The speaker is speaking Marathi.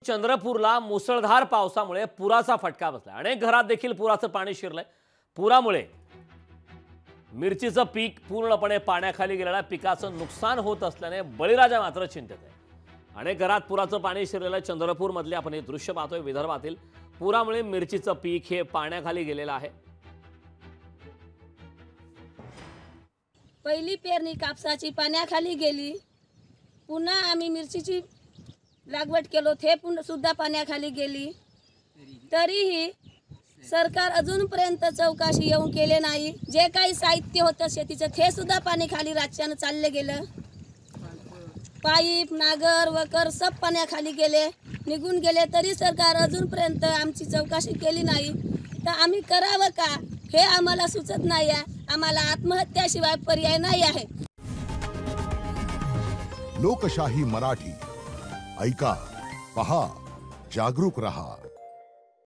चंद्रपूरला मुसळधार पावसामुळे पुराचा फटका बसला। अनेक घरात देखील पुराचं पाणी शिरलंय। पुरामुळे मिरचीचं पीक पूर्णपणे पाण्याखाली गेलेल्या पिकाचं नुकसान होत असल्याने बळीराजा मात्र चिंतित आहे। अनेक घरात पुराचं पाणी शिरलेलं चंद्रपूर मधले आपण हे दृश्य पाहतोय। विदर्भातील पुरामुळे मिरचीचं पीक हे पाण्याखाली गेलेलं आहे। पहिली पेरणी कापसाची पाण्याखाली गेली। पुन्हा आम्ही मिरचीची लागवड केलो ते सुद्धा पाण्याखाली गेली। तरीही सरकार अजूनपर्यंत चौकशी येऊन केले नाही। जे काही साहित्य होतं शेतीचं ते सुद्धा पाण्याखाली राज्यानं चालले गेलं। पाईप नागर वकर सब पाण्याखाली गेले निघून गेले। तरी सरकार अजूनपर्यंत आमची चौकशी केली नाही। तर आम्ही करावं का हे आम्हाला सुचत नाही आहे। आम्हाला आत्महत्याशिवाय पर्याय नाही आहे। लोकशाही मराठी ऐका, पहा, जागरूक रहा।